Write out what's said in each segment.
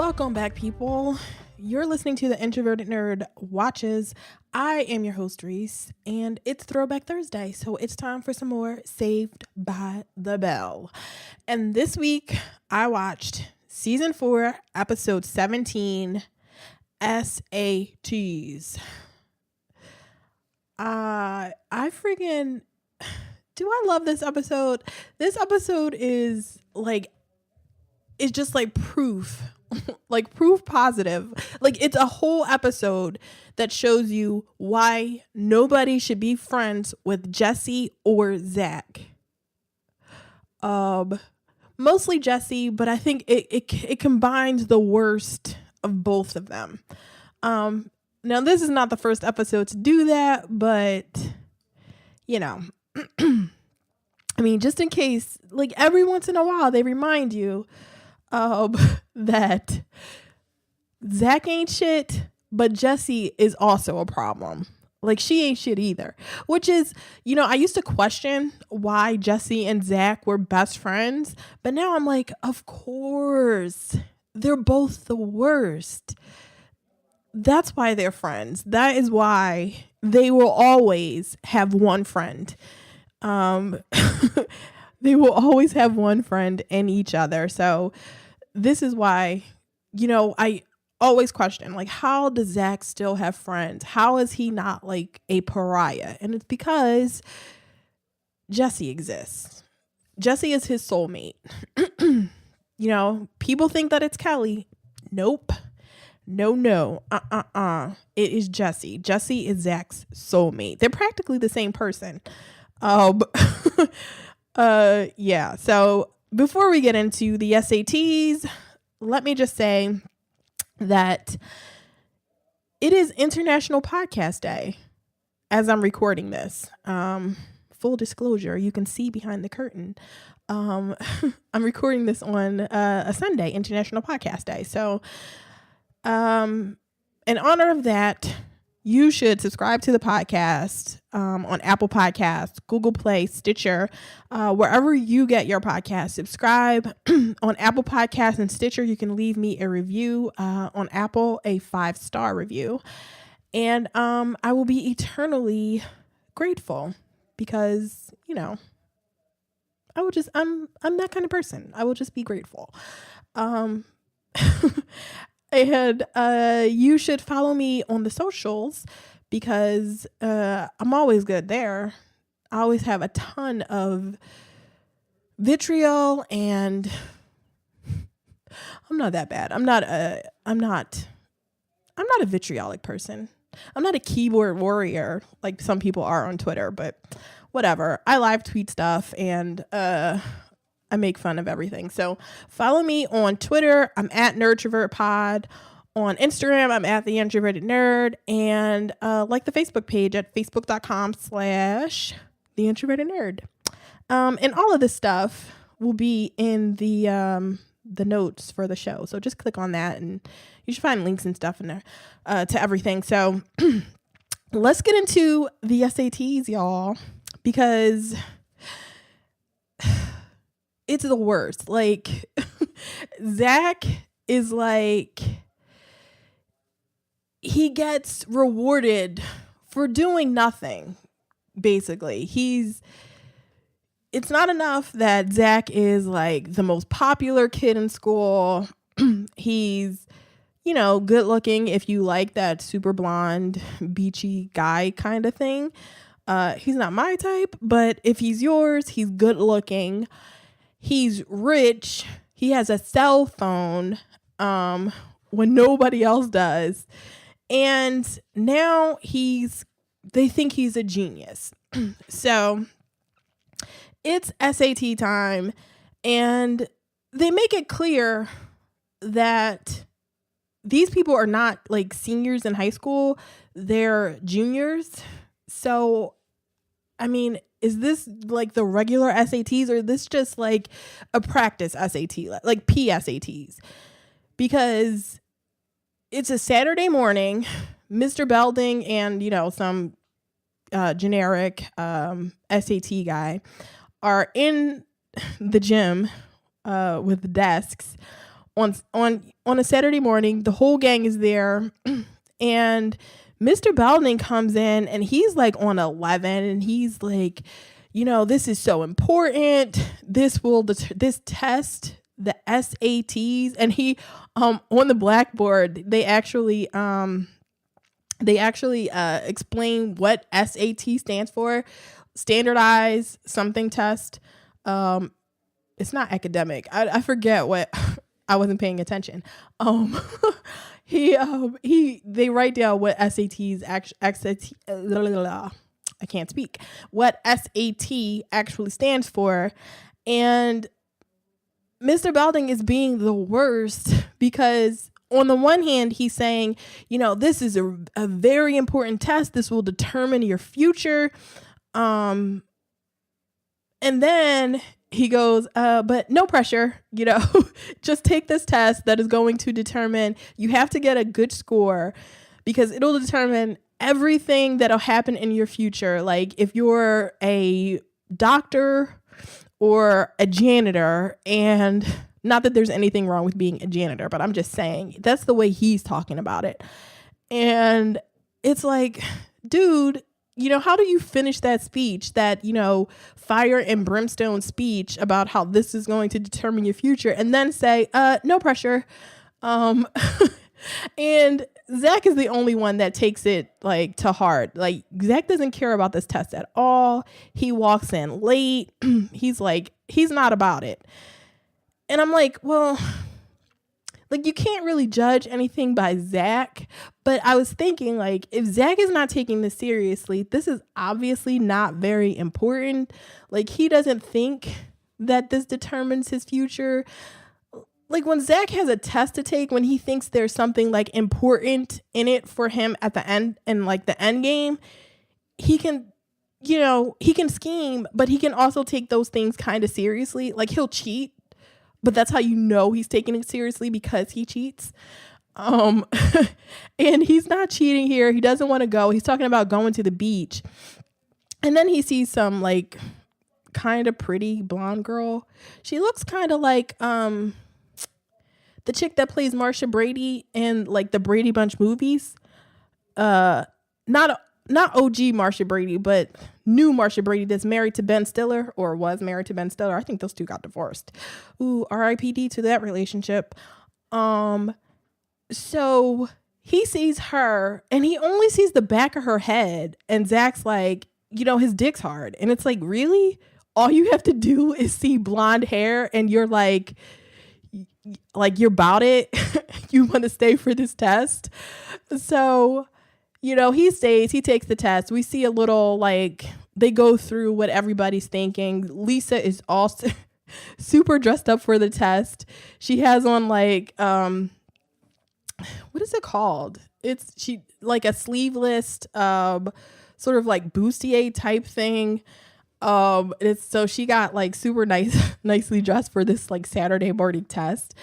Welcome back, people. You're listening to the Introverted Nerd Watches. I am your host, Reese, and it's Throwback Thursday, so it's time for some more Saved by the Bell. And this week, I watched Season 4, Episode 17, S.A.Ts. I freaking... Do I love this episode? This episode is it's just like proof. Like proof positive. Like it's a whole episode that shows you why nobody should be friends with Jesse or Zach. Mostly Jesse, but I think it combines the worst of both of them. Now this is not the first episode to do that, but you know, I mean, just in case, like every once in a while they remind you that Zach ain't shit, but Jessie is also a problem. Like she ain't shit either, which is, you know, I used to question why Jessie and Zach were best friends, but now I'm like, of course, they're both the worst. That's why they're friends. That is why they will always have one friend. They will always have one friend in each other. So this is why, you know, I always question, like, how does Zach still have friends? How is he not like a pariah? And it's because Jesse exists. Jesse is his soulmate. You know, people think that it's Kelly. Nope. No. It is Jesse. Jesse is Zach's soulmate. They're practically the same person. Yeah. So before we get into the S.A.Ts, let me just say that it is International Podcast Day as I'm recording this. Full disclosure, you can see behind the curtain. I'm recording this on a Sunday, International Podcast Day. So in honor of that, you should subscribe to the podcast on Apple Podcasts, Google Play, Stitcher, wherever you get your podcast. Subscribe on Apple Podcasts and Stitcher. You can leave me a review on Apple, a 5-star review. And I will be eternally grateful because, you know, I'm that kind of person. I will just be grateful. And you should follow me on the socials because I'm always good there. I always have a ton of vitriol and I'm not that bad. I'm not a vitriolic person. I'm not a keyboard warrior like some people are on Twitter, but whatever. I live tweet stuff and I make fun of everything. So follow me on Twitter. I'm at NerdTrovertPod. On Instagram, I'm at TheIntrovertedNerd. And like the Facebook page at facebook.com/TheIntrovertedNerd. And all of this stuff will be in the notes for the show. So just click on that and you should find links and stuff in there to everything. So let's get into the S.A.Ts, y'all, because it's the worst. Like, Zach is like, he gets rewarded for doing nothing, basically. It's not enough that Zach is like the most popular kid in school. He's, you know, good looking if you like that super blonde, beachy guy kind of thing. He's not my type, but if he's yours, he's good looking. He's rich. He has a cell phone when nobody else does. And now they think he's a genius. So it's S.A.T time. And they make it clear that these people are not like seniors in high school. They're juniors. So, I mean, is this like the regular S.A.Ts or is this just like a practice S.A.T, like PSATs? Because it's a Saturday morning, Mr. Belding and, you know, some generic S.A.T guy are in the gym with desks on a Saturday morning. The whole gang is there, and Mr. Belding comes in, and he's like on 11, and he's like, this is so important. This test, the S.A.Ts, and he on the blackboard they actually explain what S.A.T stands for, standardized something test. It's not academic. I forget what. I wasn't paying attention. They write down what SATs I can't speak. What SAT actually stands for, and Mr. Belding is being the worst because on the one hand, he's saying, this is a very important test. This will determine your future. And then he goes, but no pressure, just take this test that is going to determine, you have to get a good score because it'll determine everything that'll happen in your future. Like if you're a doctor or a janitor, and not that there's anything wrong with being a janitor, but I'm just saying that's the way he's talking about it. And it's like, dude, how do you finish that speech, that, fire and brimstone speech about how this is going to determine your future, and then say, no pressure. And Zach is the only one that takes it like to heart. Like Zach doesn't care about this test at all. He walks in late. He's not about it. And I'm like, well, like you can't really judge anything by Zach. But I was thinking, like, if Zach is not taking this seriously, this is obviously not very important. Like he doesn't think that this determines his future. Like when Zach has a test to take, when he thinks there's something like important in it for him at the end, and like the end game, he can scheme, but he can also take those things kind of seriously. Like he'll cheat, but that's how he's taking it seriously, because he cheats. And he's not cheating here. He doesn't want to go. He's talking about going to the beach. And then he sees some like kind of pretty blonde girl. She looks kind of like the chick that plays Marsha Brady in like the Brady Bunch movies. Not OG Marsha Brady, but new Marsha Brady that's married to Ben Stiller, or was married to Ben Stiller. I think those two got divorced. Ooh, R.I.P.D. to that relationship. So he sees her and he only sees the back of her head, and Zach's like, his dick's hard. And it's like, really? All you have to do is see blonde hair and you're like you're about it. You want to stay for this test. So, he stays, he takes the test. We see a little, like, they go through what everybody's thinking. Lisa is also super dressed up for the test. She has on like, what is it called? She like a sleeveless, sort of like bustier type thing. So she got like super nicely dressed for this like Saturday morning test.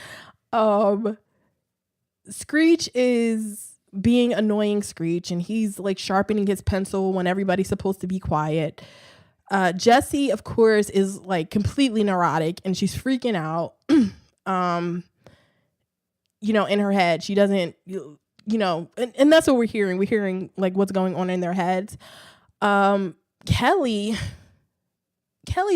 Screech is being annoying Screech, and he's like sharpening his pencil when everybody's supposed to be quiet. Jessie, of course, is like completely neurotic, and she's freaking out. In her head, she doesn't, and that's what we're hearing. We're hearing like what's going on in their heads. Kelly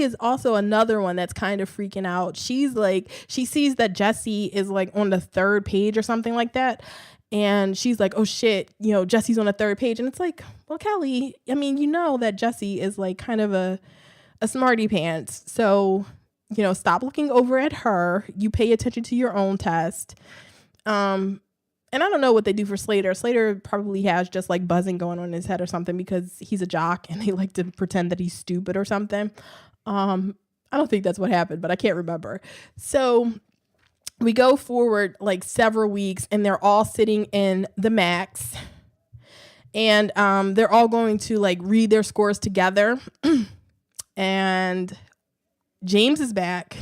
is also another one that's kind of freaking out. She's like, she sees that Jessie is like on the third page or something like that. And she's like, oh shit, Jessie's on the third page. And it's like, well, Kelly, I mean, that Jessie is like kind of a smarty pants. So, stop looking over at her. You pay attention to your own test. And I don't know what they do for Slater. Slater probably has just like buzzing going on in his head or something, because he's a jock and they like to pretend that he's stupid or something. I don't think that's what happened, but I can't remember. So we go forward like several weeks, and they're all sitting in the Max, and they're all going to like read their scores together. And James is back.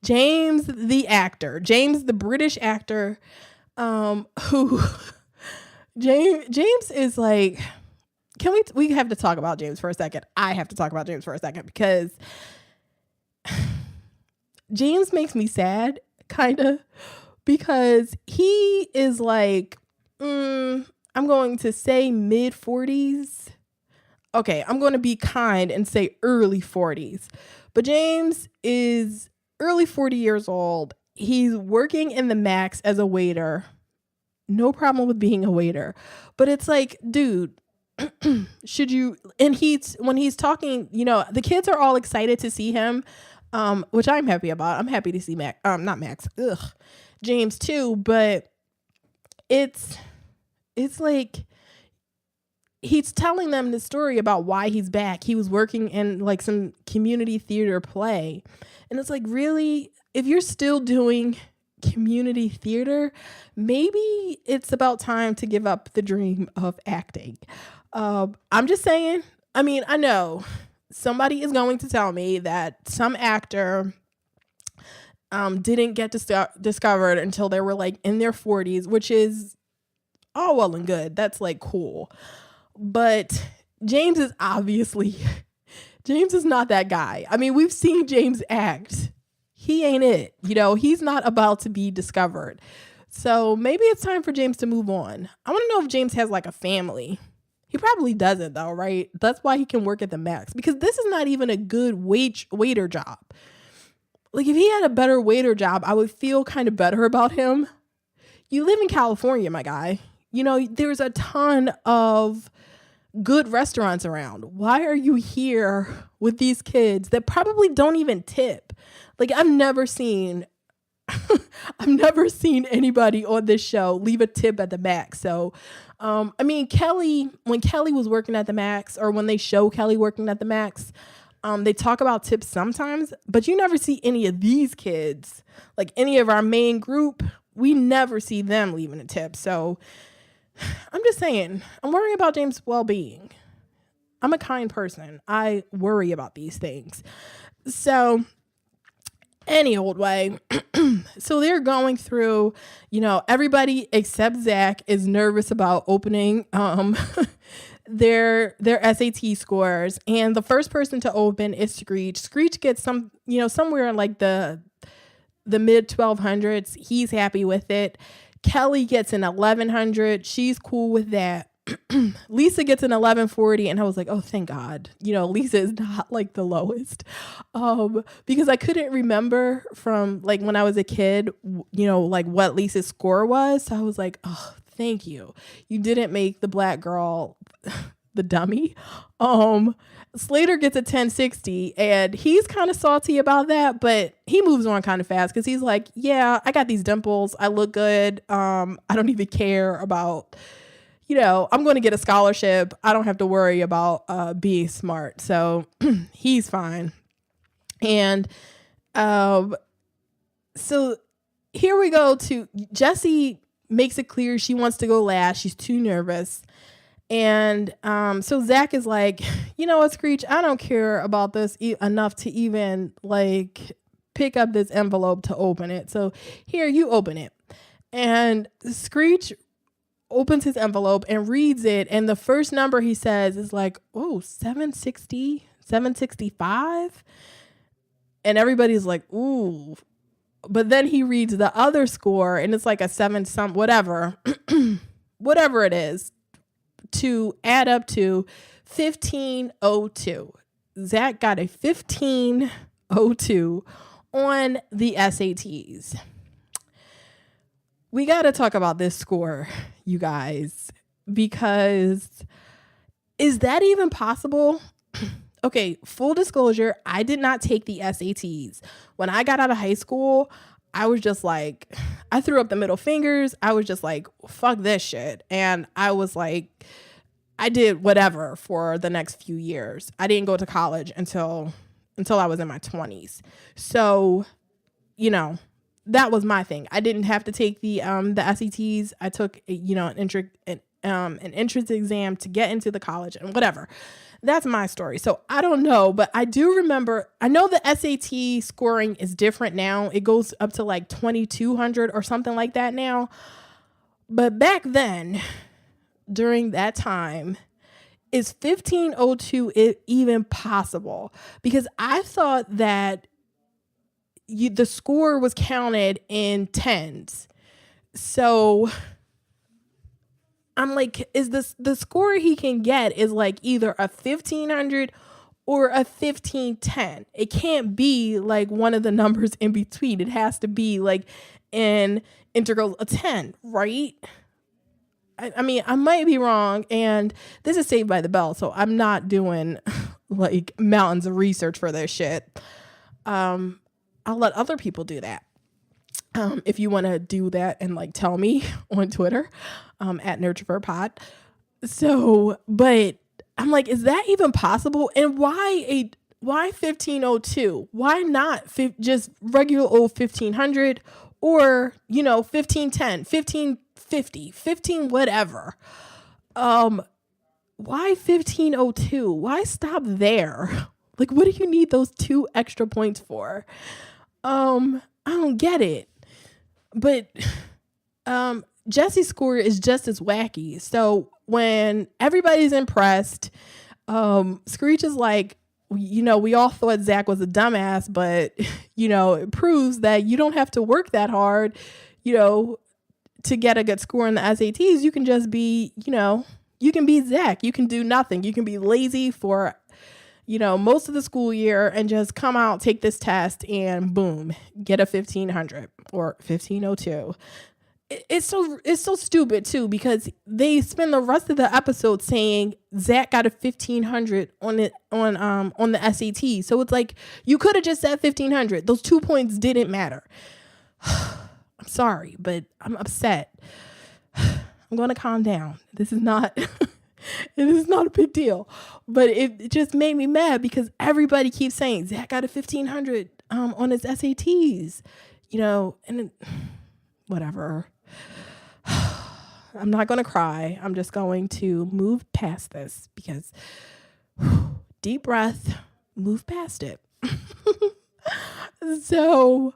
James, the British actor, who James is like, we have to talk about James for a second. I have to talk about James for a second, because James makes me sad, kind of, because he is like, I'm going to say mid 40s. Okay, I'm going to be kind and say early 40s. But James is early 40 years old. He's working in the Max as a waiter. No problem with being a waiter. But it's like, dude, should you, and when he's talking, the kids are all excited to see him, which I'm happy about. I'm happy to see not Max, James too, but it's like he's telling them the story about why he's back. He was working in like some community theater play. And it's like, really, if you're still doing community theater, maybe it's about time to give up the dream of acting. I'm just saying, I know somebody is going to tell me that some actor didn't get discovered until they were like in their 40s, which is all well and good. That's like cool. But James is not that guy. We've seen James act. He ain't it. He's not about to be discovered. So maybe it's time for James to move on. I want to know if James has like a family. He probably doesn't though, right? That's why he can work at the Max, because this is not even a good waiter job. Like if he had a better waiter job, I would feel kind of better about him. You live in California, my guy. There's a ton of good restaurants around. Why are you here with these kids that probably don't even tip? Like I've never seen anybody on this show leave a tip at the Max. So, Kelly, when Kelly was working at the Max, or when they show Kelly working at the Max, they talk about tips sometimes, but you never see any of these kids, like any of our main group. We never see them leaving a tip. So I'm just saying, I'm worried about James' well-being. I'm a kind person. I worry about these things. So any old way. So they're going through, everybody except Zach is nervous about opening their S.A.T scores. And the first person to open is Screech. Screech gets somewhere in like the mid 1200s. He's happy with it. Kelly gets an 1100. She's cool with that. Lisa gets an 1140, and I was like, oh, thank God. Lisa is not like the lowest. Because I couldn't remember from like when I was a kid, like what Lisa's score was. So I was like, oh, thank you. You didn't make the black girl the dummy. Slater gets a 1060, and he's kind of salty about that, but he moves on kind of fast because he's like, yeah, I got these dimples. I look good. I don't even care about, I'm going to get a scholarship. I don't have to worry about being smart. So he's fine. And so here we go to Jessie makes it clear she wants to go last. She's too nervous. And so Zach is like, you know what, Screech, I don't care about this enough to even like pick up this envelope to open it. So here, you open it. And Screech opens his envelope and reads it. And the first number he says is like, oh, 760, 765. And everybody's like, ooh. But then he reads the other score and it's like a 7 some whatever, whatever it is, to add up to 1502. Zach got a 1502 on the SATs. We got to talk about this score, you guys, because is that even possible? Okay, full disclosure, I did not take the SATs. When I got out of high school, I was just like, I threw up the middle fingers. I was just like, fuck this shit. And I was like, I did whatever for the next few years. I didn't go to college until I was in my 20s. So, that was my thing. I didn't have to take the SATs. I took, an entrance exam to get into the college and whatever. That's my story. So I don't know, but I do remember, I know the SAT scoring is different now. It goes up to like 2,200 or something like that now. But back then, during that time, is 1502 even possible? Because I thought that the score was counted in tens. So I'm like, is this the score he can get is like either a 1500 or a 1510. It can't be like one of the numbers in between. It has to be like an integral of 10, right? I mean, I might be wrong, and this is Saved by the Bell, so I'm not doing like mountains of research for this shit. I'll let other people do that. If you want to do that and like tell me on Twitter, at NerdTraverPod. So, but I'm like, is that even possible? And why 1502? Why not just regular old 1500 or, 1510, 1550, 15 whatever? Why 1502? Why stop there? Like, what do you need those 2 extra points for? I don't get it. But Jesse's score is just as wacky. So when everybody's impressed, Screech is like, we all thought Zach was a dumbass, but, it proves that you don't have to work that hard, to get a good score in the SATs. You can just be, you can be Zach. You can do nothing. You can be lazy for, most of the school year and just come out, take this test, and boom, get a 1500 or 1502. It's so stupid too, because they spend the rest of the episode saying Zach got a 1500 on the SAT. So it's like, you could have just said 1500. Those 2 points didn't matter. I'm sorry, but I'm upset. I'm going to calm down. This is not a big deal, but it just made me mad because everybody keeps saying Zach got a 1500 on his SATs, and whatever. I'm not going to cry. I'm just going to move past this because deep breath, move past it. So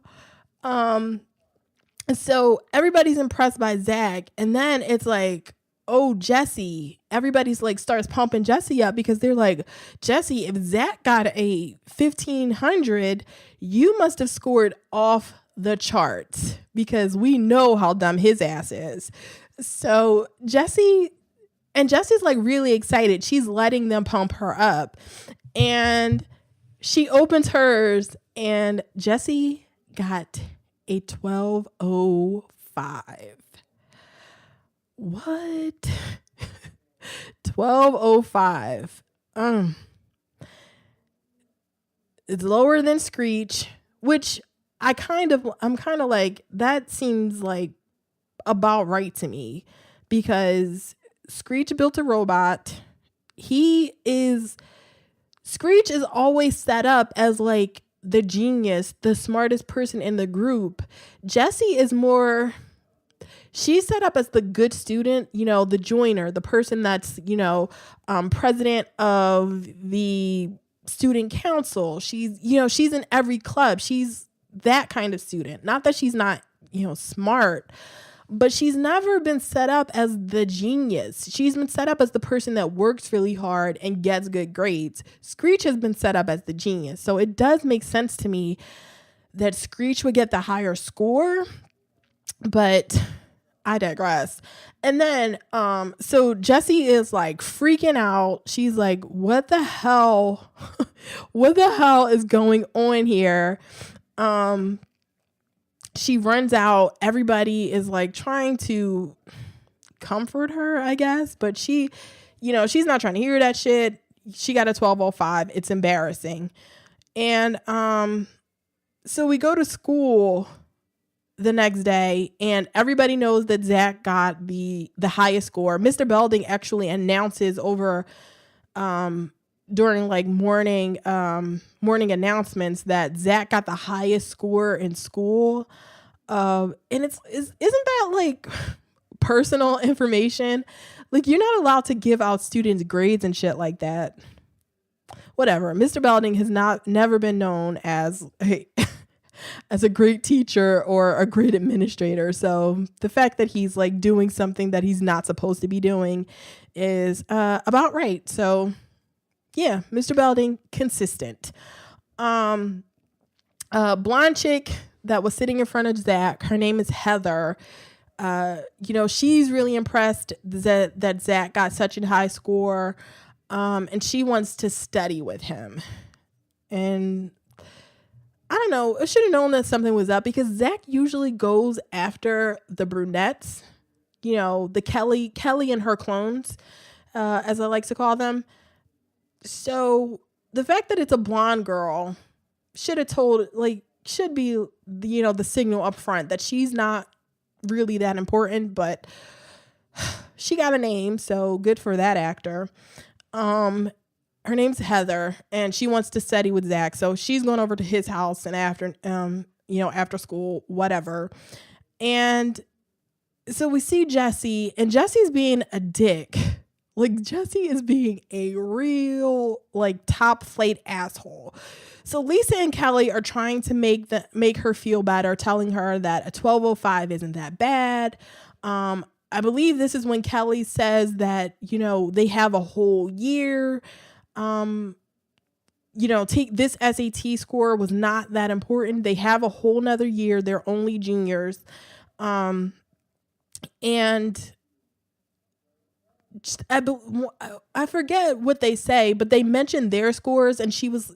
everybody's impressed by Zach, and then it's like, oh, Jesse. Everybody's like starts pumping Jesse up because they're like, Jesse, if Zach got a 1500, you must have scored off the charts because we know how dumb his ass is. So Jesse's like really excited. She's letting them pump her up, and she opens hers, and Jesse got a 1205. What? 1205. It's lower than Screech, which I'm kind of like, that seems like about right to me, because Screech built a robot. Screech is always set up as like the genius, the smartest person in the group. Jessie is more, she's set up as the good student, the joiner, the person that's, president of the student council. She's in every club. She's that kind of student. Not that she's not, smart, but she's never been set up as the genius. She's been set up as the person that works really hard and gets good grades. Screech has been set up as the genius. So it does make sense to me that Screech would get the higher score, but I digress. And then, so Jessie is like freaking out. She's like, what the hell? What the hell is going on here? She runs out. Everybody is like trying to comfort her, I guess. But she, she's not trying to hear that shit. She got a 1205. It's embarrassing. And, so we go to school the next day, and everybody knows that Zach got the highest score. Mr. Belding actually announces over during like morning announcements that Zach got the highest score in school. And isn't that like personal information? Like, you're not allowed to give out students grades and shit like that. Whatever. Mr. Belding has never been known as a great teacher or a great administrator. So the fact that he's like doing something that he's not supposed to be doing is about right. So yeah, Mr. Belding, consistent. Blonde chick that was sitting in front of Zach, her name is Heather. She's really impressed that Zach got such a high score, and she wants to study with him. And I don't know, I should have known that something was up because Zach usually goes after the brunettes, the Kelly and her clones, as I like to call them. So the fact that it's a blonde girl should be, the signal up front that she's not really that important, but she got a name, so good for that actor. Her name's Heather, and she wants to study with Zach, so she's going over to his house and after school, whatever. And so we see Jesse, and Jesse's being a dick. Like, Jesse is being a real, top flight asshole. So Lisa and Kelly are trying to make her feel better, telling her that a 1205 isn't that bad. I believe this is when Kelly says that, they have a whole year. Take this S.A.T score was not that important. They have a whole nother year. They're only juniors. And I forget what they say, but they mentioned their scores, and she was,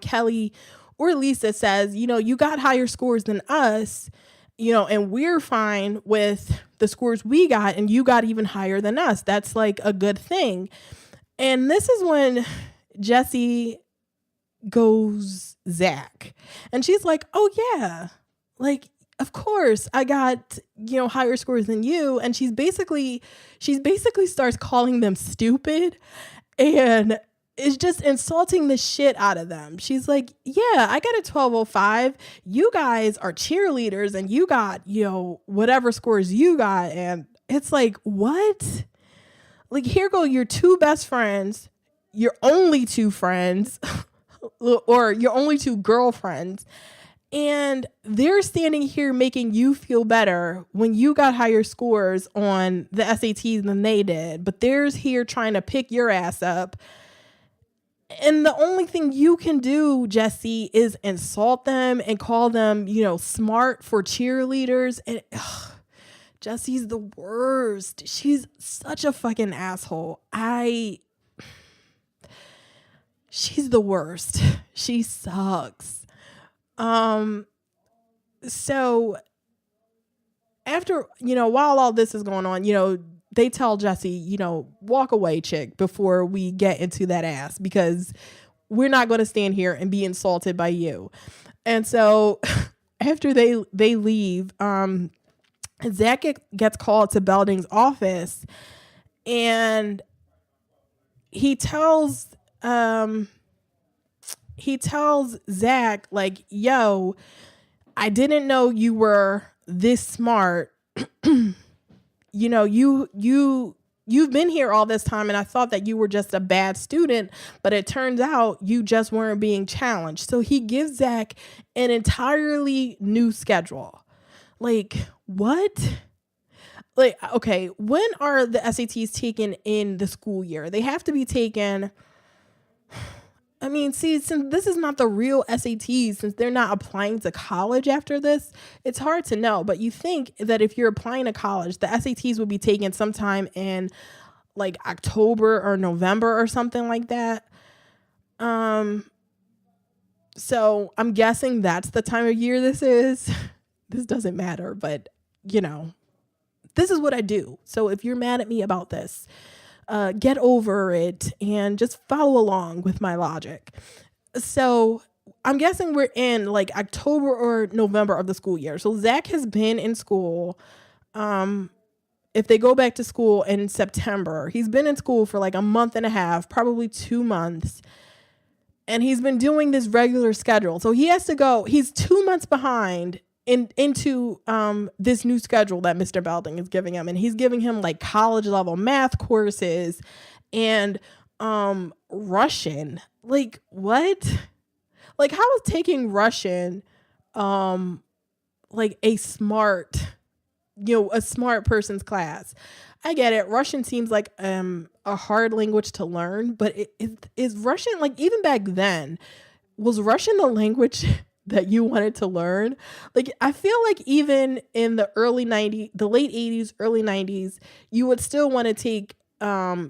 Kelly or Lisa says, you got higher scores than us, and we're fine with the scores we got, and you got even higher than us. That's like a good thing. And this is when Jessie goes Zach, and she's like, oh yeah, of course I got, higher scores than you. And she's basically starts calling them stupid and is just insulting the shit out of them. She's like, yeah, I got a 1205. You guys are cheerleaders and you got, whatever scores you got. And it's like, what? Here go your two best friends, your only two friends, or your only two girlfriends. And they're standing here making you feel better when you got higher scores on the SATs than they did. But they're here trying to pick your ass up. And the only thing you can do, Jessie, is insult them and call them, smart for cheerleaders. And Jessie's the worst. She's such a fucking asshole. She's the worst. She sucks. So after, while all this is going on, they tell Jessie, walk away, chick, before we get into that ass, because we're not going to stand here and be insulted by you. And so after they leave, Zach gets called to Belding's office, and he tells Zach, yo, I didn't know you were this smart. You've been here all this time, and I thought that you were just a bad student, but it turns out you just weren't being challenged. So he gives Zach an entirely new schedule. What? Okay, when are the SATs taken in the school year? They have to be taken. Since this is not the real SATs, since they're not applying to college after this, it's hard to know. But you think that if you're applying to college, the SATs would be taken sometime in October or November or something like that. So I'm guessing that's the time of year this is. This doesn't matter, but this is what I do. So if you're mad at me about this, get over it and just follow along with my logic. So I'm guessing we're in October or November of the school year. So Zach has been in school. If they go back to school in September, he's been in school for a month and a half, probably 2 months. And he's been doing this regular schedule. So he has to go, he's 2 months behind into this new schedule that Mr. Belding is giving him, and he's giving him college level math courses and Russian. What? How is taking Russian a smart person's class? I get it. Russian seems like a hard language to learn, but is Russian, even back then, was Russian the language that you wanted to learn. Like, I feel like even in the early 90s, the late 80s, early 90s, you would still want to take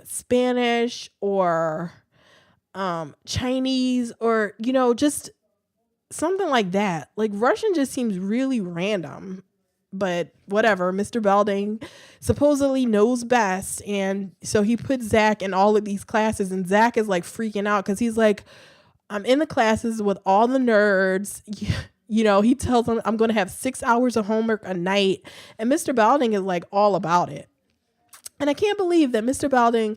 Spanish or Chinese, or, just something like that. Like, Russian just seems really random. But whatever, Mr. Belding supposedly knows best. And so he puts Zach in all of these classes, and Zach is like freaking out because he's like, I'm in the classes with all the nerds. He tells them I'm going to have 6 hours of homework a night. And Mr. Belding is like all about it. And I can't believe that Mr. Belding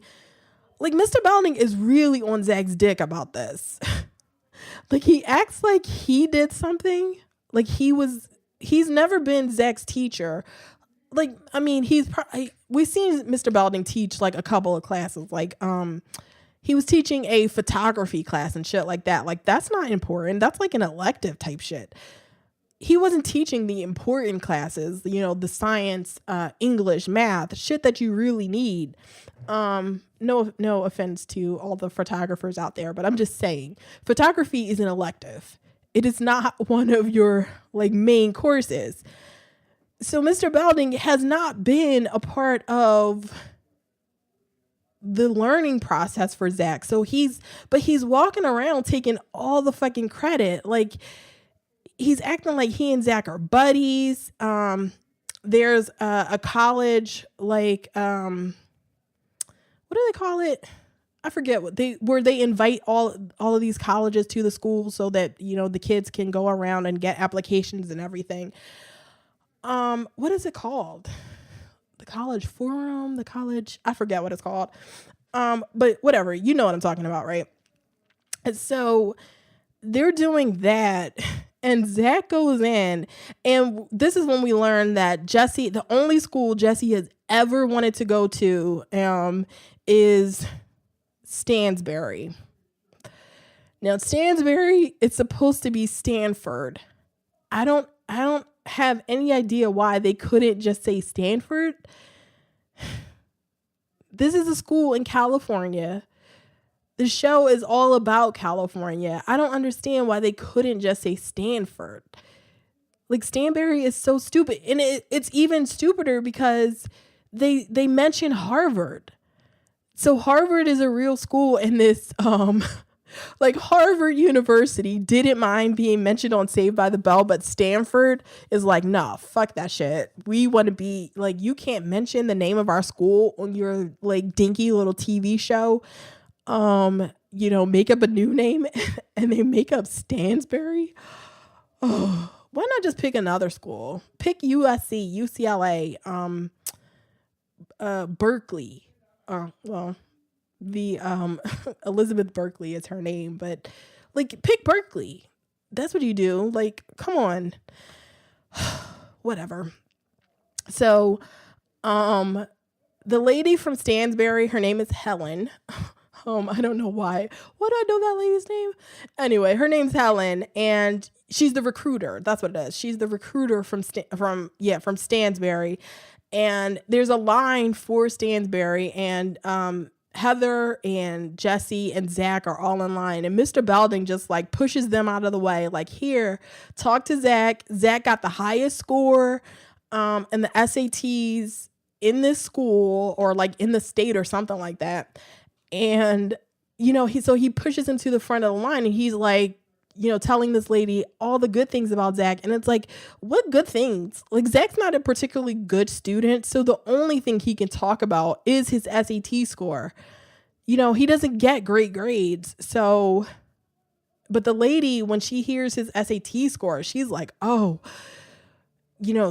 is really on Zach's dick about this. Like, he acts like he did something. Like, he's never been Zach's teacher. Like, I mean, we've seen Mr. Belding teach like a couple of classes. Like, he was teaching a photography class and shit like that. Like, that's not important. That's like an elective type shit. He wasn't teaching the important classes, the science, English, math, shit that you really need. No offense to all the photographers out there, but I'm just saying, photography is an elective. It is not one of your like main courses. So Mr. Belding has not been a part of the learning process for Zach. So he's walking around taking all the fucking credit. Like, he's acting like he and Zach are buddies. There's a college, like, what do they call it? I forget where they invite all of these colleges to the school so that, the kids can go around and get applications and everything. What is it called? The college forum, I forget what it's called. But whatever, you know what I'm talking about, right? And so they're doing that, and Zach goes in, and this is when we learn that Jesse, the only school Jesse has ever wanted to go to, is Stansbury. Now, Stansbury, it's supposed to be Stanford. I don't have any idea why they couldn't just say Stanford. This is a school in California. The show is all about California. I don't understand why they couldn't just say Stanford. Like, Stanbury is so stupid. And it's even stupider because they mention Harvard. So Harvard is a real school, and this like, Harvard University didn't mind being mentioned on Saved by the Bell, but Stanford is like, nah, fuck that shit. We want to be like, you can't mention the name of our school on your like dinky little TV show. Make up a new name, and they make up Stansbury. Oh, why not just pick another school? Pick USC, UCLA, Berkeley. The Elizabeth Berkeley is her name, but like, pick Berkeley. That's what you do. Like, come on. Whatever. So, the lady from Stansbury, her name is Helen. I don't know why. Why do I know that lady's name? Anyway, her name's Helen, and she's the recruiter. That's what it is. She's the recruiter from Stansbury. And there's a line for Stansbury, and Heather and Jesse and Zach are all in line, and Mr. Belding just like pushes them out of the way. Like, here, talk to Zach. Zach got the highest score in the SATs in this school, or like in the state or something like that. And, he pushes him to the front of the line, and he's like, telling this lady all the good things about Zach. And it's like, what good things? Like, Zach's not a particularly good student, so the only thing he can talk about is his SAT score. He doesn't get great grades. So, but the lady, when she hears his SAT score, she's like, oh,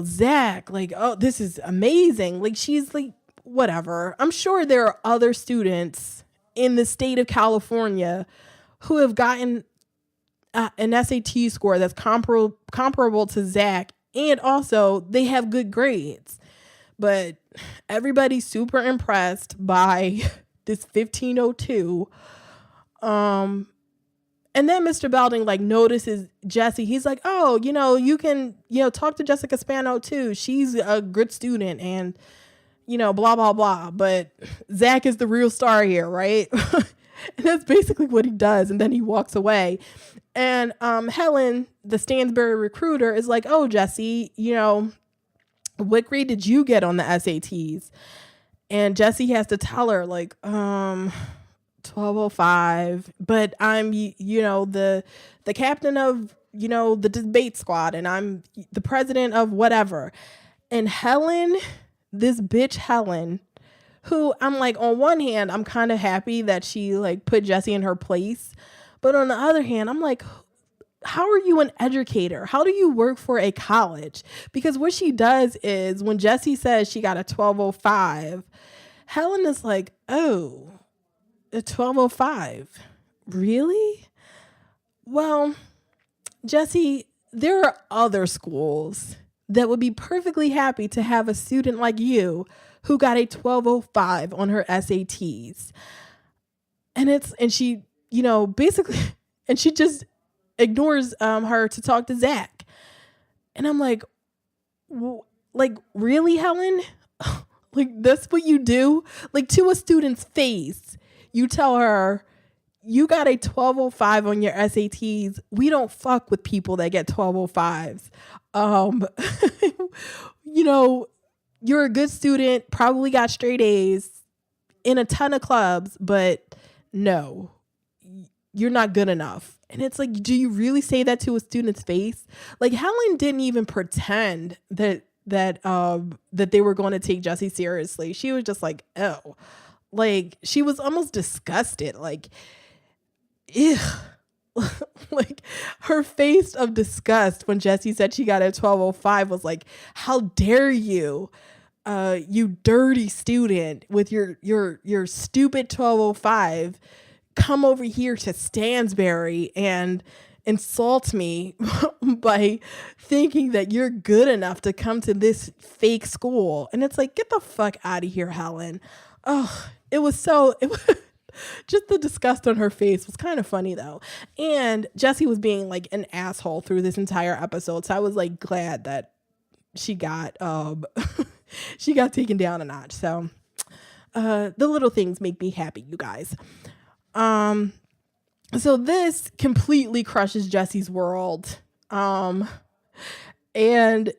Zach, like, oh, this is amazing. Like, she's like, whatever. I'm sure there are other students in the state of California who have gotten an SAT score that's comparable to Zach, and also they have good grades. But everybody's super impressed by this 1502. And then Mr. Belding like notices Jesse. He's like, oh, you can, talk to Jessica Spano too. She's a good student, and, blah, blah, blah. But Zach is the real star here, right? And that's basically what he does. And then he walks away. And Helen, the Stansbury recruiter, is like, oh, Jesse, what grade did you get on the SATs? And Jesse has to tell her, like, 1205, but I'm, the captain of, the debate squad, and I'm the president of whatever. And Helen, this bitch Helen, who I'm like, on one hand, I'm kind of happy that she like put Jesse in her place. But on the other hand, I'm like, how are you an educator? How do you work for a college? Because what she does is when Jesse says she got a 1205, Helen is like, oh, a 1205. Really? Well, Jesse, there are other schools that would be perfectly happy to have a student like you who got a 1205 on her SATs. And she, basically, and she just ignores her to talk to Zach. And I'm like, really, Helen? Like, that's what you do? Like, to a student's face, you tell her, you got a 1205 on your SATs. We don't fuck with people that get 1205s. You're a good student, probably got straight A's in a ton of clubs, but no, you're not good enough. And it's like, do you really say that to a student's face? Like, Helen didn't even pretend that they were going to take Jesse seriously. She was just like, oh, like she was almost disgusted. Like, ew. Like her face of disgust when Jesse said she got a 1205 was like, how dare you, you dirty student with your stupid 1205 come over here to Stansbury and insult me by thinking that you're good enough to come to this fake school. And it's like, get the fuck out of here, Helen. Oh, it was just the disgust on her face was kind of funny though. And Jesse was being like an asshole through this entire episode. So I was like glad that she got she got taken down a notch. So the little things make me happy, you guys. So this completely crushes Jesse's world. And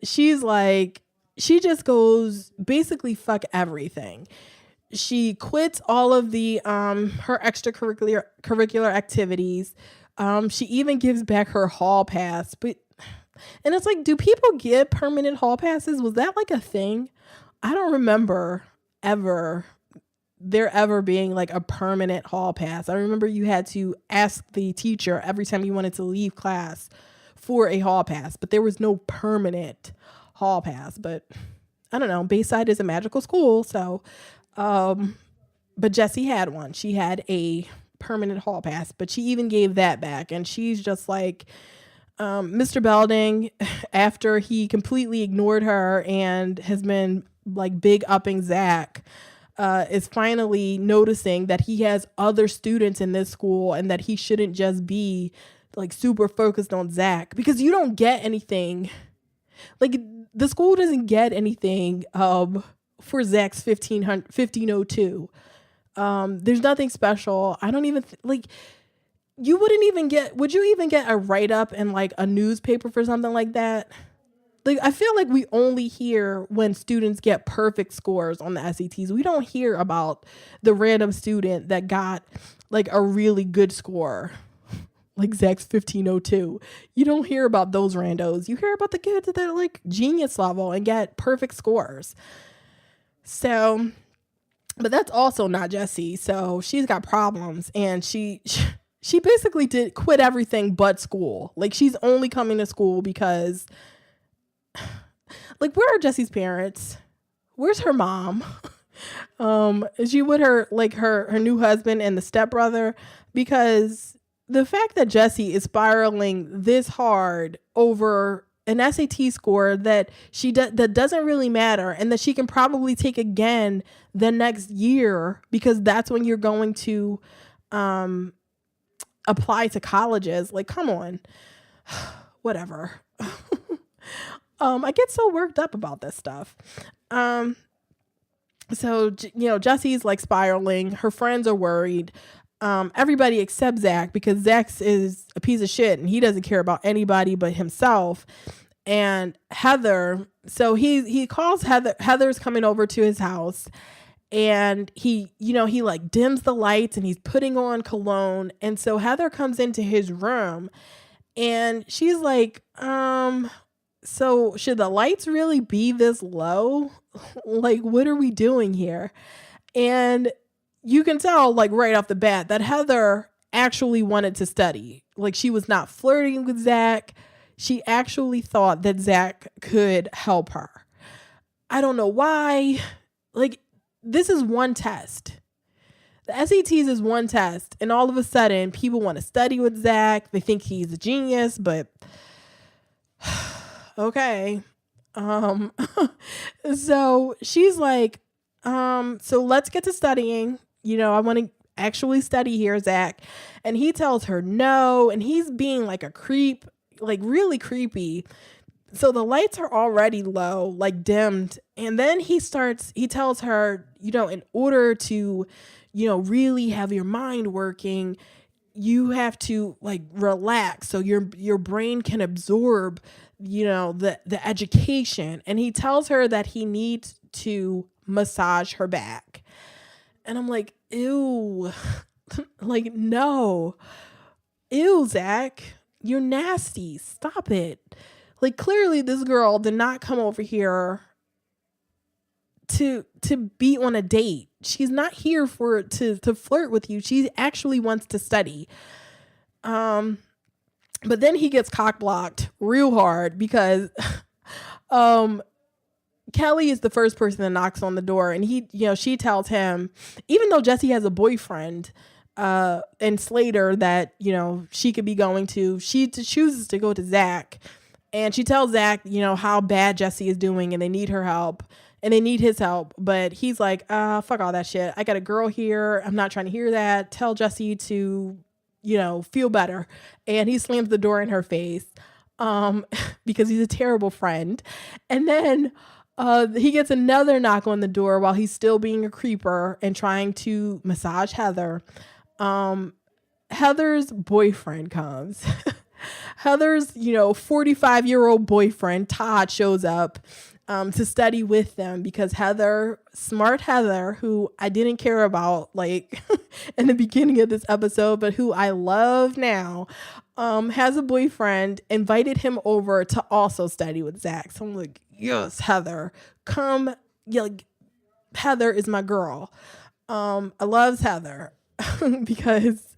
she's like, she just goes basically fuck everything. She quits all of the her extracurricular activities. She even gives back her hall pass. And it's like, do people get permanent hall passes? Was that like a thing? I don't remember there ever being like a permanent hall pass. I remember you had to ask the teacher every time you wanted to leave class for a hall pass, but there was no permanent hall pass. But I don't know, Bayside is a magical school, so but Jessie had one. She had a permanent hall pass, but she even gave that back. And she's just like, Mr. Belding, after he completely ignored her and has been like big upping Zach, is finally noticing that he has other students in this school and that he shouldn't just be like super focused on Zach, because you don't get anything. Like, the school doesn't get anything for Zach's 1502. There's nothing special. I don't even you wouldn't even would you even get a write-up in like a newspaper for something like that? Like, I feel like we only hear when students get perfect scores on the SATs. We don't hear about the random student that got like a really good score, like Zach's 1502. You don't hear about those randos. You hear about the kids that are like genius level and get perfect scores. So, but that's also not Jessie. So she's got problems, and she basically did quit everything but school. Like, she's only coming to school because, like, where are Jessie's parents? Where's her mom? Is she with her, like, her new husband and the stepbrother? Because the fact that Jessie is spiraling this hard over an SAT score that that doesn't really matter, and that she can probably take again the next year, because that's when you're going to apply to colleges. Like, come on. Whatever. I get so worked up about this stuff. So, Jessie's like spiraling. Her friends are worried. everybody except Zach, because Zach is a piece of shit and he doesn't care about anybody but himself. And Heather, so he calls Heather. Heather's coming over to his house, and he like dims the lights and he's putting on cologne. And so Heather comes into his room and she's like, so should the lights really be this low? Like, what are we doing here? And you can tell, like, right off the bat that Heather actually wanted to study. Like, she was not flirting with Zach. She actually thought that Zach could help her. I don't know why. Like, this is one test. The SATs is one test. And all of a sudden, people want to study with Zach. They think he's a genius, but okay. So she's like, so let's get to studying. I want to actually study here, Zach. And he tells her no. And he's being like a creep, like really creepy. So the lights are already low, like dimmed. And then he tells her, in order to, really have your mind working, you have to like relax so your brain can absorb, the education. And he tells her that he needs to massage her back. And I'm like, ew, like, no, ew, Zach, you're nasty. Stop it. Like, clearly this girl did not come over here to be on a date. She's not here to flirt with you. She actually wants to study. But then he gets cock blocked real hard because Kelly is the first person that knocks on the door, and she tells him, even though Jesse has a boyfriend, and Slater that, she could be going to, she chooses to go to Zach, and she tells Zach, how bad Jesse is doing and they need her help and they need his help. But he's like, fuck all that shit. I got a girl here. I'm not trying to hear that. Tell Jesse to, feel better. And he slams the door in her face, because he's a terrible friend. And then, he gets another knock on the door while he's still being a creeper and trying to massage Heather. Heather's boyfriend comes. Heather's, 45-year-old boyfriend, Todd, shows up to study with them because smart Heather, who I didn't care about, like, in the beginning of this episode, but who I love now, has a boyfriend, invited him over to also study with Zach. So I'm like, yes, Heather, come. Like, Heather is my girl. I love Heather because,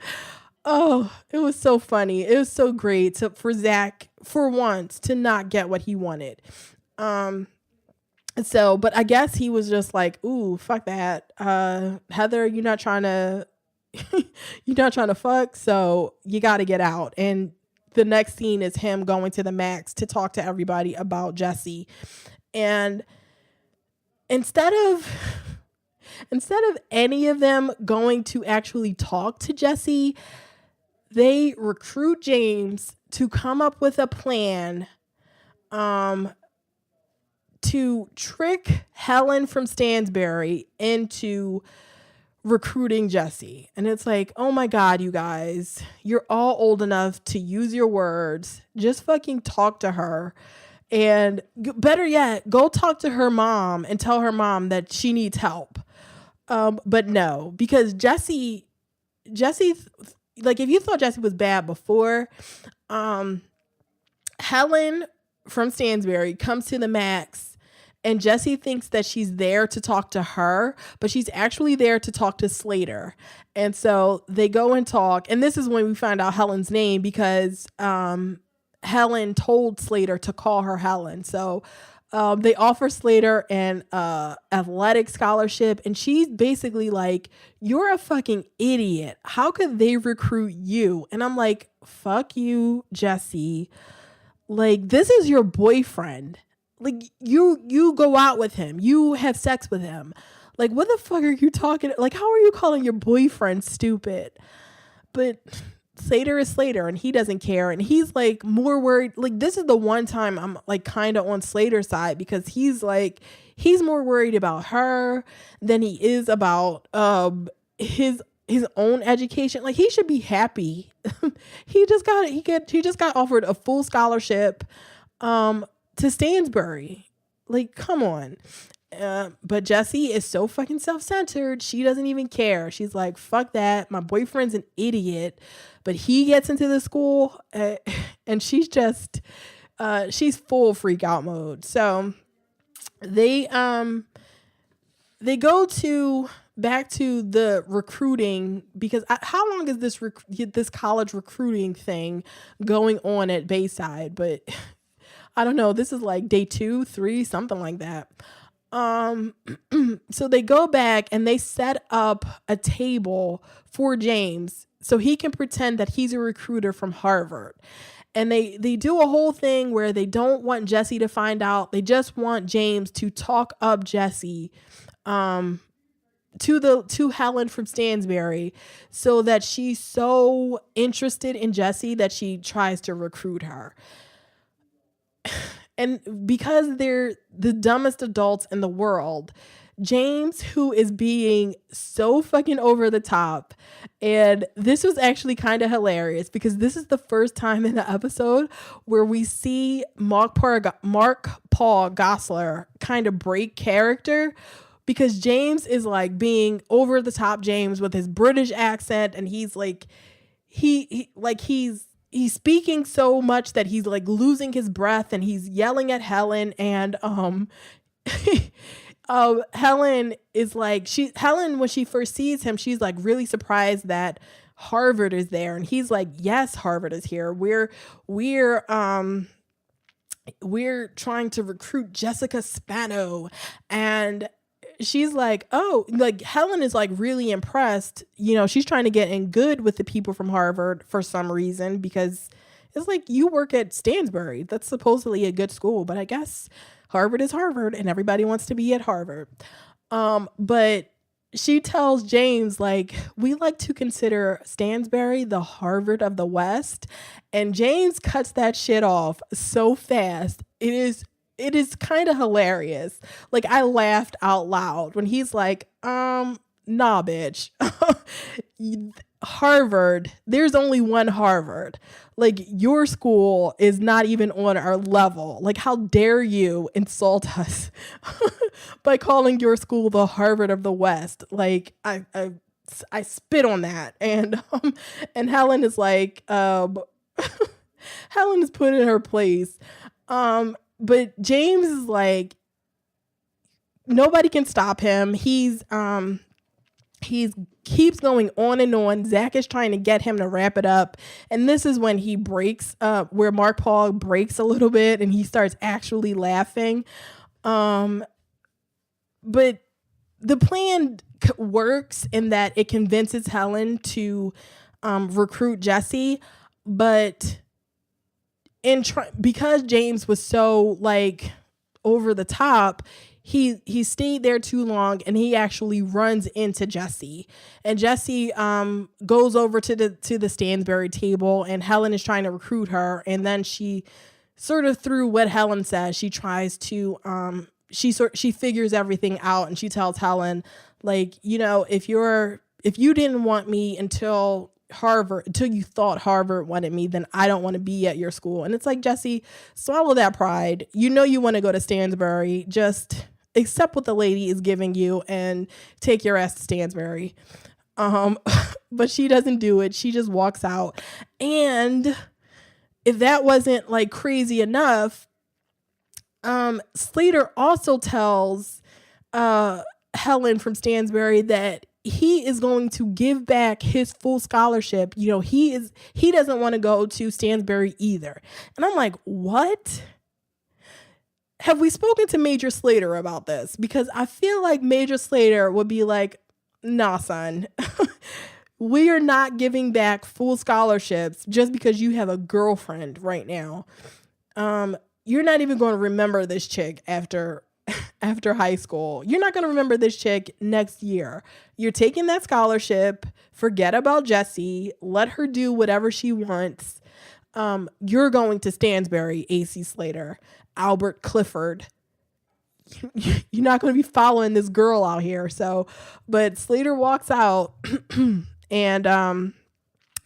it was so funny. It was so great for Zach, for once, to not get what he wanted. But I guess he was just like, ooh, fuck that. Heather, you're not trying to fuck, so you got to get out. And the next scene is him going to the Max to talk to everybody about Jesse. And instead of any of them going to actually talk to Jesse, they recruit James to come up with a plan to trick Helen from Stansbury into recruiting Jesse. And it's like, oh my God, you guys, you're all old enough to use your words. Just fucking talk to her. And better yet, go talk to her mom and tell her mom that she needs help. But no, because Jesse, like, if you thought Jesse was bad before, Helen from Stansbury comes to the Max, and Jesse thinks that she's there to talk to her, but she's actually there to talk to Slater. And so they go and talk. And this is when we find out Helen's name, because Helen told Slater to call her Helen. So they offer Slater an athletic scholarship, and she's basically like, you're a fucking idiot. How could they recruit you? And I'm like, fuck you, Jesse. Like, this is your boyfriend. Like, you go out with him. You have sex with him. Like, what the fuck are you talking? Like, how are you calling your boyfriend stupid? But Slater is Slater, and he doesn't care. And he's like more worried. Like, this is the one time I'm like kind of on Slater's side, because he's more worried about her than he is about his his own education. Like, he should be happy. He just got offered a full scholarship to Stansbury. Like, come on. But Jessie is so fucking self-centered. She doesn't even care. She's like, fuck that. My boyfriend's an idiot. But he gets into the school and she's just, she's full freak out mode. So they go back to the recruiting, because how long is this college recruiting thing going on at Bayside? But I don't know. This is like day 2, 3, something like that. So they go back and they set up a table for James so he can pretend that he's a recruiter from Harvard. And they do a whole thing where they don't want Jessie to find out. They just want James to talk up Jessie to Helen from Stansbury, so that she's so interested in Jessie that she tries to recruit her. And because they're the dumbest adults in the world, James, who is being so fucking over the top, and this was actually kind of hilarious because this is the first time in the episode where we see Mark Paul Gosselaar kind of break character, because James is like being over the top James with his British accent, and he's like he's speaking so much that he's like losing his breath, and he's yelling at Helen, and Helen is like, Helen, when she first sees him, she's like really surprised that Harvard is there, and he's like, yes, Harvard is here. We're trying to recruit Jessica Spano. And she's like, oh, like Helen is like really impressed. You know, she's trying to get in good with the people from Harvard for some reason, because it's like, you work at Stansbury. That's supposedly a good school, but I guess Harvard is Harvard and everybody wants to be at Harvard. But she tells James, like, we like to consider Stansbury the Harvard of the West. And James cuts that shit off so fast. It is kind of hilarious. Like, I laughed out loud when he's like, nah, bitch. Harvard, there's only one Harvard. Like, your school is not even on our level. Like, how dare you insult us by calling your school the Harvard of the West? Like, I spit on that. And Helen is like, Helen is put in her place. But James is like, nobody can stop him. He's keeps going on and on. Zach is trying to get him to wrap it up. And this is when he breaks up, where Mark Paul breaks a little bit and he starts actually laughing. But the plan works in that it convinces Helen to recruit Jessie. But because James was so like over the top, he stayed there too long, and he actually runs into Jessie. And Jessie goes over to the Stansbury table, and Helen is trying to recruit her. And then she sort of, through what Helen says, she tries to she figures everything out, and she tells Helen, like, you know, if you didn't want me until you thought Harvard wanted me, then I don't want to be at your school. And it's like, Jessie, swallow that pride. You know you want to go to Stansbury. Just accept what the lady is giving you and take your ass to Stansbury. But she doesn't do it. She just walks out. And if that wasn't like crazy enough, Slater also tells Helen from Stansbury that he is going to give back his full scholarship. You know, he doesn't want to go to Stansbury either. And I'm like, what? Have we spoken to Major Slater about this? Because I feel like Major Slater would be like, nah, son, we are not giving back full scholarships just because you have a girlfriend right now. You're not even going to remember this chick after high school. You're not going to remember this chick next year. You're taking that scholarship. Forget about Jessie. Let her do whatever she wants. You're going to Stansbury, AC Slater, Albert Clifford. You're not going to be following this girl out here. So, but Slater walks out and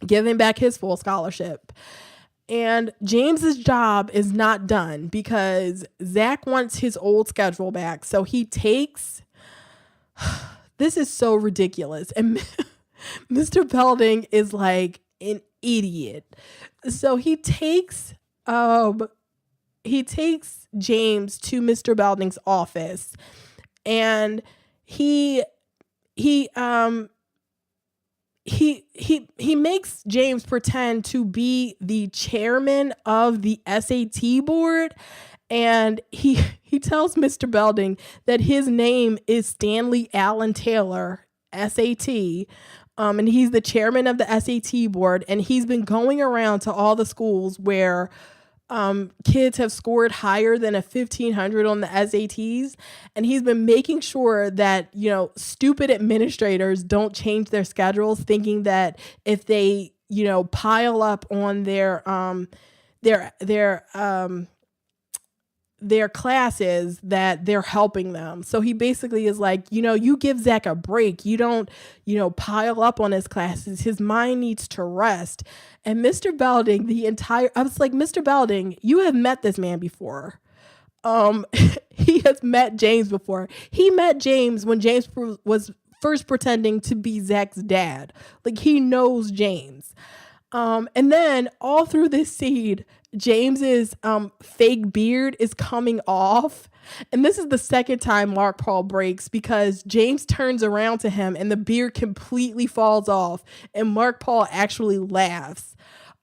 give him back his full scholarship. And James's job is not done because Zach wants his old schedule back. So he takes, this is so ridiculous. And Mr. Belding is like an idiot. So he takes James to Mr. Belding's office, and he makes James pretend to be the chairman of the S.A.T board, and he tells Mr. Belding that his name is Stanley Allen Taylor, S.A.T, and he's the chairman of the S.A.T board, and he's been going around to all the schools where kids have scored higher than a 1500 on the SATs. And he's been making sure that, stupid administrators don't change their schedules, thinking that if they, pile up on their classes, that they're helping them. So he basically is like, you give Zach a break. You don't, pile up on his classes. His mind needs to rest. And Mr. Belding, I was like, Mr. Belding, you have met this man before. He has met James before. He met James when James was first pretending to be Zach's dad. Like, he knows James. And then all through this scene, James's fake beard is coming off. And this is the second time Mark Paul breaks, because James turns around to him and the beard completely falls off, and Mark Paul actually laughs.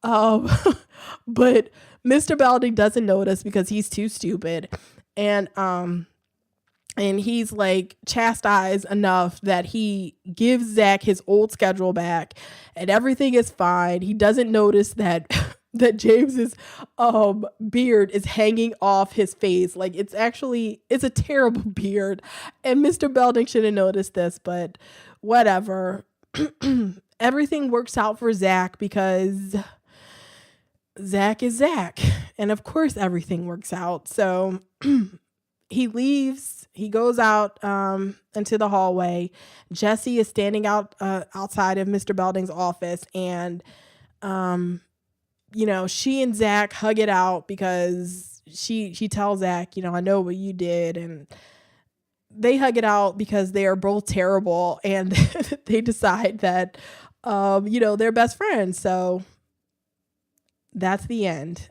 But Mr. Belding doesn't notice because he's too stupid. And he's like chastised enough that he gives Zach his old schedule back, and everything is fine. He doesn't notice that James's beard is hanging off his face. Like, it's a terrible beard, and Mr. Belding should have noticed this, but whatever. Everything works out for Zach because Zach is Zach, and of course everything works out. So he leaves. He goes out into the hallway. Jessie is standing outside of Mr. Belding's office, and she and Zach hug it out because she tells Zach, I know what you did, and they hug it out because they are both terrible, and they decide that they're best friends. So that's the end.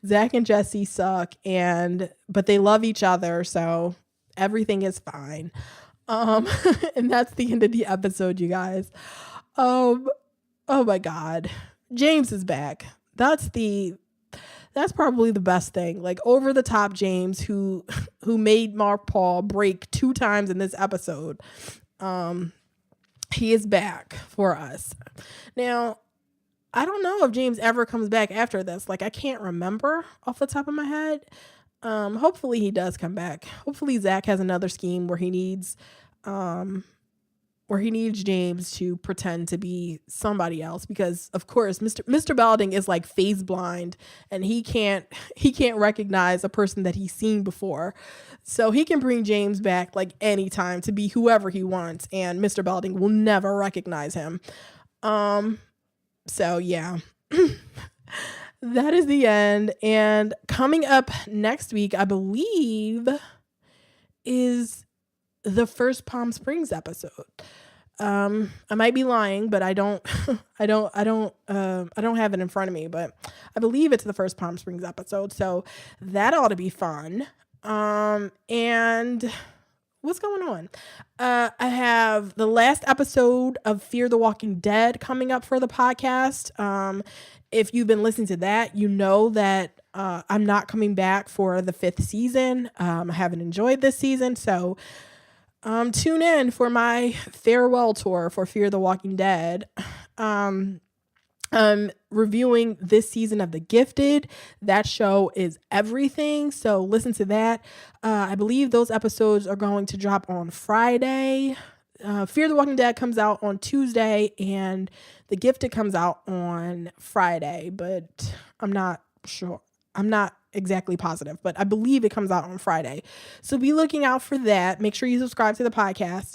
Zach and Jessie suck, but they love each other, so everything is fine. And that's the end of the episode, you guys. Oh my God. James is back. That's probably the best thing. Like, over the top James, who made Mark Paul break 2 times in this episode. He is back for us. Now, I don't know if James ever comes back after this. Like, I can't remember off the top of my head. Hopefully he does come back. Hopefully Zach has another scheme where he needs James to pretend to be somebody else, because of course Mr. Belding is like phase blind, and he can't recognize a person that he's seen before. So he can bring James back like anytime to be whoever he wants, and Mr. Belding will never recognize him. So yeah. That is the end. And coming up next week, I believe, is the first Palm Springs episode. I might be lying, but I don't have it in front of me, but I believe it's the first Palm Springs episode. So that ought to be fun. And what's going on? I have the last episode of Fear the Walking Dead coming up for the podcast. If you've been listening to that, you know that I'm not coming back for the 5th season. I haven't enjoyed this season, so tune in for my farewell tour for Fear the Walking Dead. I'm reviewing this season of The Gifted. That show is everything, so listen to that. I believe those episodes are going to drop on Friday. Fear the Walking Dead comes out on Tuesday, and The Gifted comes out on Friday, but I'm not sure. I'm not exactly positive, but I believe it comes out on Friday. So be looking out for that. Make sure you subscribe to the podcast.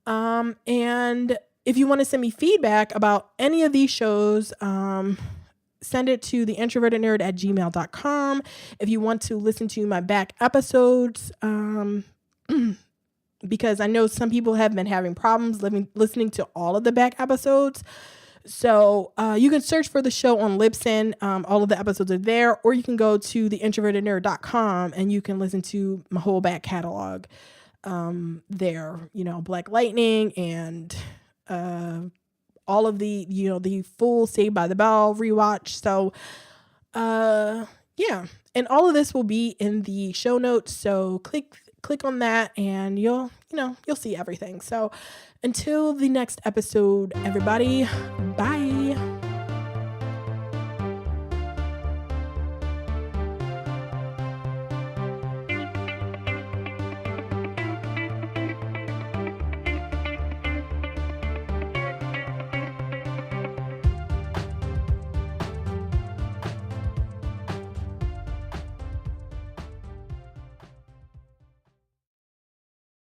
And If you want to send me feedback about any of these shows, send it to TheIntrovertedNerd@gmail.com. If you want to listen to my back episodes, because I know some people have been having problems listening to all of the back episodes. So you can search for the show on Libsyn. All of the episodes are there, or you can go to TheIntrovertedNerd.com and you can listen to my whole back catalog there. Black Lightning and all of the full Saved by the Bell rewatch. So yeah, and all of this will be in the show notes. So click on that and you'll see everything. So until the next episode, everybody, bye.